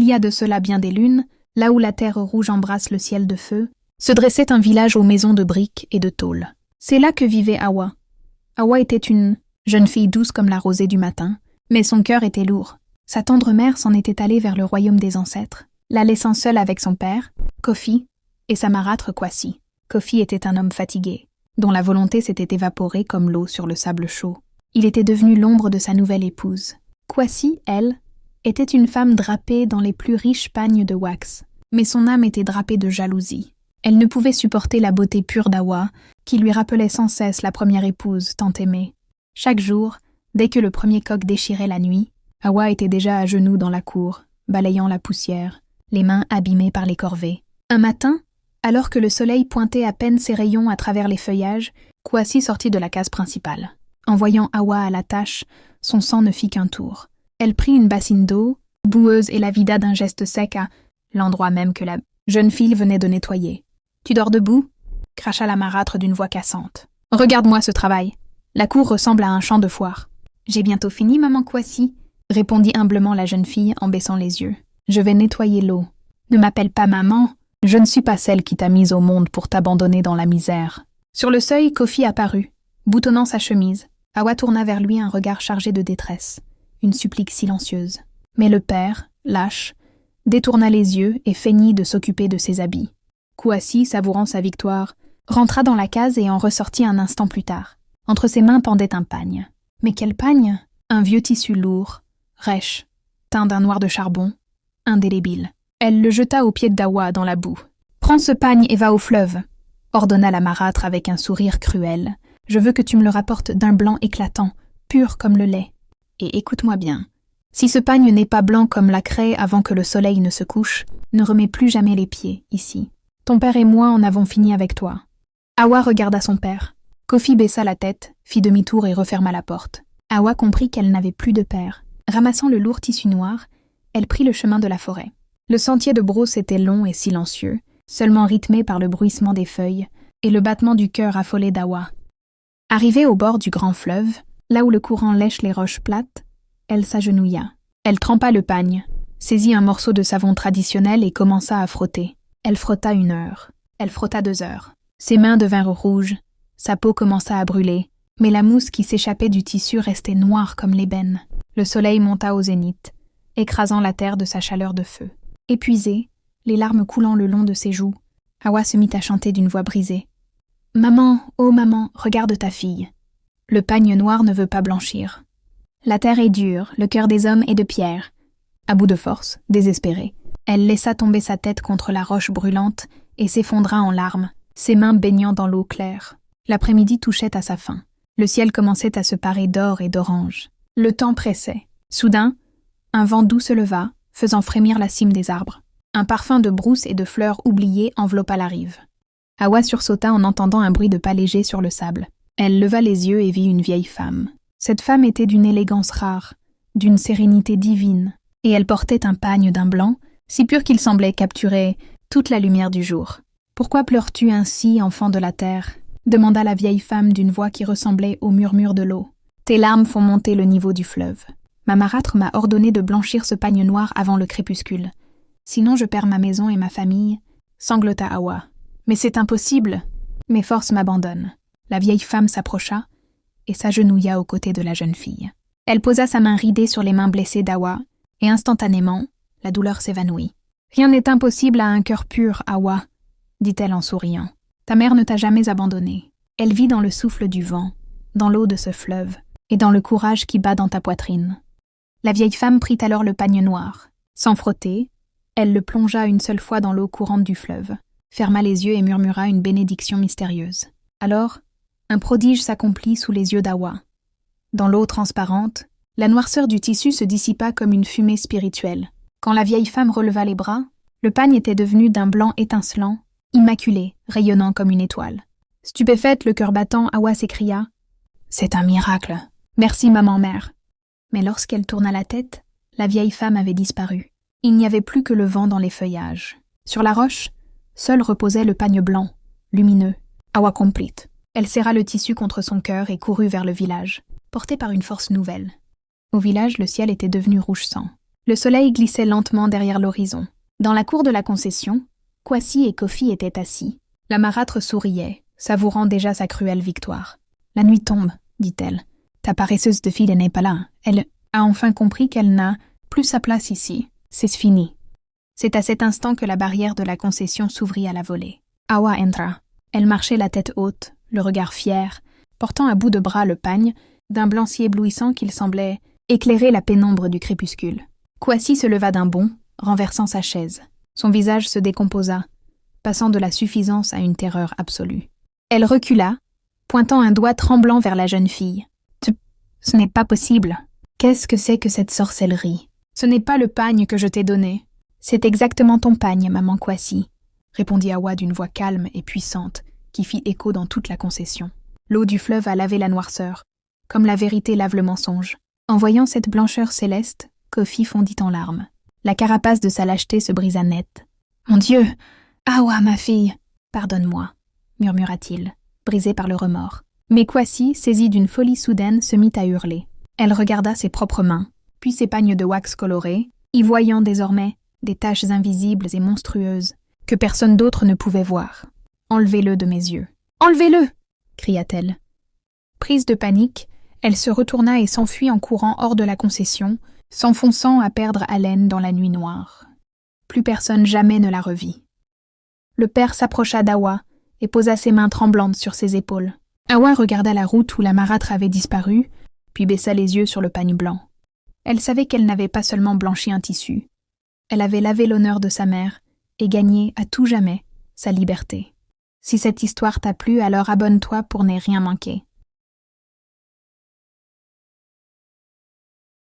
y a de cela bien des lunes, là où la terre rouge embrasse le ciel de feu, se dressait un village aux maisons de briques et de tôle. C'est là que vivait Hawa. Hawa était une jeune fille douce comme la rosée du matin, mais son cœur était lourd. Sa tendre mère s'en était allée vers le royaume des ancêtres, la laissant seule avec son père, Kofi, et sa marâtre Kwasi. Kofi était un homme fatigué, dont la volonté s'était évaporée comme l'eau sur le sable chaud. Il était devenu l'ombre de sa nouvelle épouse. Kwasi, elle, était une femme drapée dans les plus riches pagnes de wax, mais son âme était drapée de jalousie. Elle ne pouvait supporter la beauté pure d'Hawa, qui lui rappelait sans cesse la première épouse tant aimée. Chaque jour, dès que le premier coq déchirait la nuit, Hawa était déjà à genoux dans la cour, balayant la poussière, les mains abîmées par les corvées. Un matin, alors que le soleil pointait à peine ses rayons à travers les feuillages, Kwasi sortit de la case principale. En voyant Hawa à la tâche, son sang ne fit qu'un tour. Elle prit une bassine d'eau, boueuse, et la vida d'un geste sec à l'endroit même que la jeune fille venait de nettoyer. « Tu dors debout ?» cracha la marâtre d'une voix cassante. « Regarde-moi ce travail. La cour ressemble à un champ de foire. »« J'ai bientôt fini, maman Kwasi, » répondit humblement la jeune fille en baissant les yeux. « Je vais nettoyer l'eau. Ne m'appelle pas maman. Je ne suis pas celle qui t'a mise au monde pour t'abandonner dans la misère. » Sur le seuil, Kofi apparut, boutonnant sa chemise. Hawa tourna vers lui un regard chargé de détresse, une supplique silencieuse. Mais le père, lâche, détourna les yeux et feignit de s'occuper de ses habits. Kwasi, savourant sa victoire, rentra dans la case et en ressortit un instant plus tard. Entre ses mains pendait un pagne. Mais quel pagne? Un vieux tissu lourd, rêche, teint d'un noir de charbon, indélébile. Elle le jeta aux pieds d'Hawa dans la boue. « Prends ce pagne et va au fleuve », ordonna la marâtre avec un sourire cruel. « Je veux que tu me le rapportes d'un blanc éclatant, pur comme le lait. Et écoute-moi bien. Si ce pagne n'est pas blanc comme la craie avant que le soleil ne se couche, ne remets plus jamais les pieds ici. Ton père et moi en avons fini avec toi. » Hawa regarda son père. Kofi baissa la tête, fit demi-tour et referma la porte. Hawa comprit qu'elle n'avait plus de père. Ramassant le lourd tissu noir, elle prit le chemin de la forêt. Le sentier de brousse était long et silencieux, seulement rythmé par le bruissement des feuilles et le battement du cœur affolé d'Hawa. Arrivée au bord du grand fleuve, là où le courant lèche les roches plates, elle s'agenouilla. Elle trempa le pagne, saisit un morceau de savon traditionnel et commença à frotter. Elle frotta 1 heure. Elle frotta 2 heures. Ses mains devinrent rouges, sa peau commença à brûler, mais la mousse qui s'échappait du tissu restait noire comme l'ébène. Le soleil monta au zénith, écrasant la terre de sa chaleur de feu. Épuisée, les larmes coulant le long de ses joues, Hawa se mit à chanter d'une voix brisée. « Maman, oh maman, regarde ta fille. Le pagne noir ne veut pas blanchir. La terre est dure, le cœur des hommes est de pierre. » À bout de force, désespérée, elle laissa tomber sa tête contre la roche brûlante et s'effondra en larmes, ses mains baignant dans l'eau claire. L'après-midi touchait à sa fin. Le ciel commençait à se parer d'or et d'orange. Le temps pressait. Soudain, un vent doux se leva, faisant frémir la cime des arbres. Un parfum de brousse et de fleurs oubliées enveloppa la rive. Hawa sursauta en entendant un bruit de pas léger sur le sable. Elle leva les yeux et vit une vieille femme. Cette femme était d'une élégance rare, d'une sérénité divine, et elle portait un pagne d'un blanc, si pur qu'il semblait capturer toute la lumière du jour. « Pourquoi pleures-tu ainsi, enfant de la terre ?» demanda la vieille femme d'une voix qui ressemblait au murmure de l'eau. « Tes larmes font monter le niveau du fleuve. Ma marâtre m'a ordonné de blanchir ce pagne noir avant le crépuscule. Sinon je perds ma maison et ma famille, » sanglota Hawa. « Mais c'est impossible. Mes forces m'abandonnent. » La vieille femme s'approcha et s'agenouilla aux côtés de la jeune fille. Elle posa sa main ridée sur les mains blessées d'Hawa, et instantanément, la douleur s'évanouit. « Rien n'est impossible à un cœur pur, Hawa, » dit-elle en souriant. « Ta mère ne t'a jamais abandonnée. Elle vit dans le souffle du vent, dans l'eau de ce fleuve, et dans le courage qui bat dans ta poitrine. » La vieille femme prit alors le pagne noir. Sans frotter, elle le plongea une seule fois dans l'eau courante du fleuve, ferma les yeux et murmura une bénédiction mystérieuse. Alors, un prodige s'accomplit sous les yeux d'Hawa. Dans l'eau transparente, la noirceur du tissu se dissipa comme une fumée spirituelle. Quand la vieille femme releva les bras, le pagne était devenu d'un blanc étincelant, immaculé, rayonnant comme une étoile. Stupéfaite, le cœur battant, Hawa s'écria « C'est un miracle. Merci, maman-mère. » Mais lorsqu'elle tourna la tête, la vieille femme avait disparu. Il n'y avait plus que le vent dans les feuillages. Sur la roche, seul reposait le pagne blanc, lumineux. Hawa complete. Elle serra le tissu contre son cœur et courut vers le village, portée par une force nouvelle. Au village, le ciel était devenu rouge sang. Le soleil glissait lentement derrière l'horizon. Dans la cour de la concession, Kwasi et Kofi étaient assis. La marâtre souriait, savourant déjà sa cruelle victoire. « La nuit tombe, dit-elle. Ta paresseuse de fille n'est pas là. Elle a enfin compris qu'elle n'a plus sa place ici. C'est fini. » C'est à cet instant que la barrière de la concession s'ouvrit à la volée. Awa entra. Elle marchait la tête haute, le regard fier, portant à bout de bras le pagne, d'un blanc si éblouissant qu'il semblait éclairer la pénombre du crépuscule. Kwasi se leva d'un bond, renversant sa chaise. Son visage se décomposa, passant de la suffisance à une terreur absolue. Elle recula, pointant un doigt tremblant vers la jeune fille. « Ce n'est pas possible. Qu'est-ce que c'est que cette sorcellerie? Ce n'est pas le pagne que je t'ai donné. C'est exactement ton pagne, maman Kwasi, » répondit Awa d'une voix calme et puissante, qui fit écho dans toute la concession. L'eau du fleuve a lavé la noirceur, comme la vérité lave le mensonge. En voyant cette blancheur céleste, Kofi fondit en larmes. La carapace de sa lâcheté se brisa net. « Mon Dieu! Awa, ma fille! Pardonne-moi, » murmura-t-il, brisé par le remords. Mais Kwasi, saisie d'une folie soudaine, se mit à hurler. Elle regarda ses propres mains, puis ses pagnes de wax colorés, y voyant désormais des taches invisibles et monstrueuses que personne d'autre ne pouvait voir. « Enlevez-le de mes yeux. »« Enlevez-le » cria-t-elle. Prise de panique, elle se retourna et s'enfuit en courant hors de la concession, s'enfonçant à perdre haleine dans la nuit noire. Plus personne jamais ne la revit. Le père s'approcha d'Awa et posa ses mains tremblantes sur ses épaules. Awa regarda la route où la marâtre avait disparu, puis baissa les yeux sur le pagne blanc. Elle savait qu'elle n'avait pas seulement blanchi un tissu. Elle avait lavé l'honneur de sa mère et gagné à tout jamais sa liberté. Si cette histoire t'a plu, alors abonne-toi pour ne rien manquer.